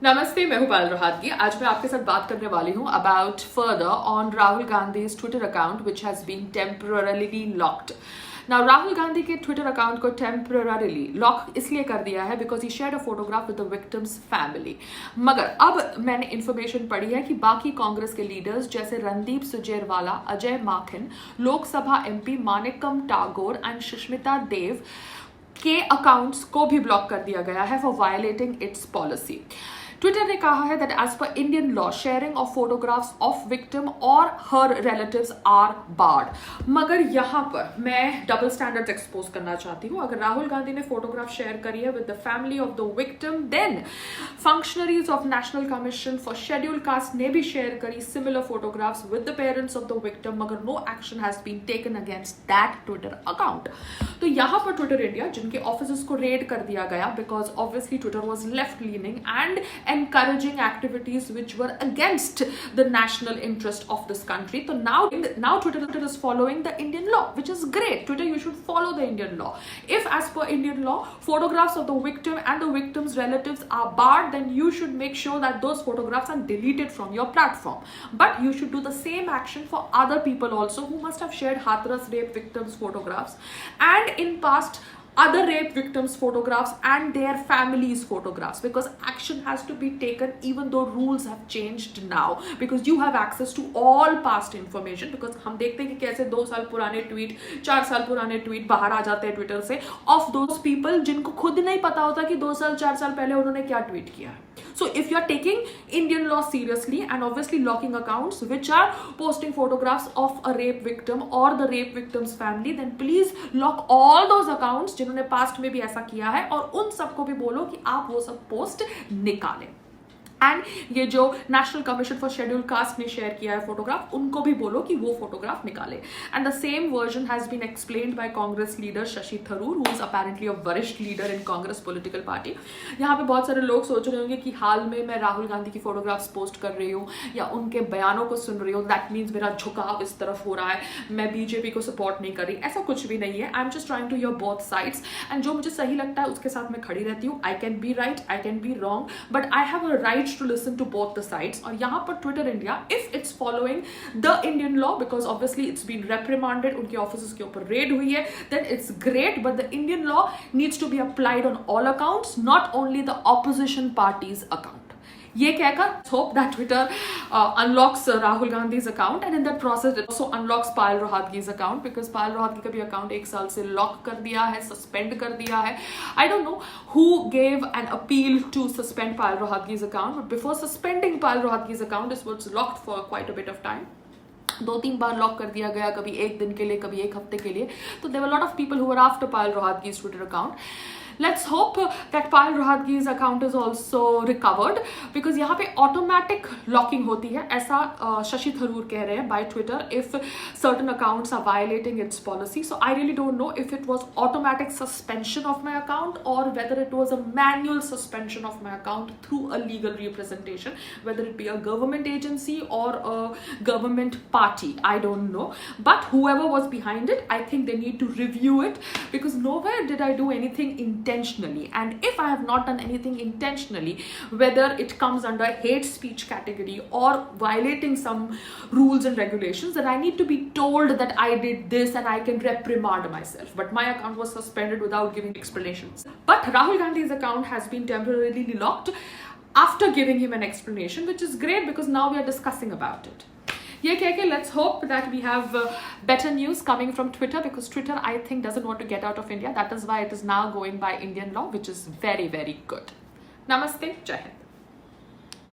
नमस्ते, मैं हूं पायल रोहतगी। आज मैं आपके साथ बात करने वाली हूं about further on Rahul Gandhi's Twitter account which has been temporarily locked. Now Rahul Gandhi के ट्विटर अकाउंट को टेम्पररीली लॉक इसलिए कर दिया है because he shared a photograph with the victim's family. मगर अब मैंने इंफॉर्मेशन पढ़ी है कि बाकी कांग्रेस के लीडर्स जैसे रणदीप सुरजेवाला, अजय माकन, लोकसभा एमपी मानिकम टागोर एंड सुष्मिता देव के अकाउंट्स को भी ब्लॉक कर दिया गया है for violating its policy. Twitter ने कहा है that as per Indian law sharing of photographs of victim और हर रिलेटिव्स आर बार्ड। मगर यहां पर मैं डबल स्टैंडर्ड्स एक्सपोज करना चाहती हूं। अगर राहुल गांधी ने फोटोग्राफ शेयर करी है with the family of the victim, then functionaries of National Commission for Scheduled Caste ने भी शेयर करी similar photographs with the parents of the victim, मगर no action has been taken against that Twitter account. तो यहां पर Twitter India, जिनके office को raid कर दिया गया because obviously Twitter was left leaning and encouraging activities which were against the national interest of this country. So now Twitter is following the Indian law, which is great. Twitter, you should follow the Indian law. If as per Indian law, photographs of the victim and the victim's relatives are barred, then you should make sure that those photographs are deleted from your platform. But you should do the same action for other people also who must have shared Hathras rape victims photographs and in past other rape victims photographs and their families photographs, because action has to be taken even though rules have changed now, because you have access to all past information. because हम देखते हैं कि कैसे 2 साल पुराने tweet, 4 साल पुराने tweet बाहर आ जाते हैं ट्विटर से ऑफ दोज पीपल जिनको खुद नहीं पता होता कि 2 साल 4 साल पहले उन्होंने क्या ट्वीट किया है। So if you are taking Indian law seriously and obviously locking accounts which are posting photographs of a rape victim or the rape victim's family, then please lock all those accounts जिन्होंने past में भी ऐसा किया है, और उन सबको भी बोलो कि आप वो सब पोस्ट निकालें। एंड ये जो national Commission for Scheduled Caste ने शेयर किया है फोटोग्राफ, उनको भी बोलो कि वो फोटोग्राफ निकाले। And the same version has been explained by Congress leader Shashi Tharoor, who is apparently a वरिष्ठ leader in Congress political party. यहाँ पे बहुत सारे लोग सोच रहे होंगे कि हाल में मैं राहुल गांधी की फोटोग्राफ्स पोस्ट कर रही हूँ या उनके बयानों को सुन रही हूँ, दैट मीन्स मेरा झुकाव इस तरफ हो रहा है, मैं बीजेपी को सपोर्ट नहीं कर रही। ऐसा कुछ भी नहीं है। I am just trying to hear both sides, and जो मुझे सही लगता है उसके साथ मैं खड़ी रहती हूँ। I can be right, I can be wrong, but I have a right to listen to both the sides. और यहाँ पर Twitter India, if it's following the Indian law, because obviously it's been reprimanded, उनके office के ऊपर red हुई है, then it's great, but the Indian law needs to be applied on all accounts, not only the opposition party's account. ये कहकर hope that Twitter unlocks Rahul Gandhi's account, and in that process it also unlocks Payal Rohatgi's account, because Payal Rohatgi का भी account 1 साल से lock कर दिया है, suspend कर दिया है। I don't know who gave an appeal to suspend Payal Rohatgi's account, but before suspending Payal Rohatgi's account, it was locked for quite a bit of time. 2-3 bar lock कर दिया गया, कभी 1 दिन के लिए, कभी 1 हफ्ते के लिए। तो there were a lot of people who were after Payal Rohatgi's Twitter account. Let's hope that Payal Rohatgi's account is also recovered, because यहाँ पे automatic locking होती है, ऐसा शशि थरूर कह रहे हैं by Twitter, if certain accounts are violating its policy. So I really don't know if it was automatic suspension of my account or whether it was a manual suspension of my account through a legal representation, whether it be a government agency or a government party. I don't know, but whoever was behind it, I think they need to review it, because nowhere did I do anything intentionally. And if I have not done anything intentionally, whether it comes under hate speech category or violating some rules and regulations, then I need to be told that I did this and I can reprimand myself. But my account was suspended without giving explanations. But Rahul Gandhi's account has been temporarily locked after giving him an explanation, which is great, because now we are discussing about it. ये कह के let's hope that we have better news coming from Twitter, because Twitter, I think, doesn't want to get out of India. That is why it is now going by Indian law, which is very, very good. Namaste, Jai Hind.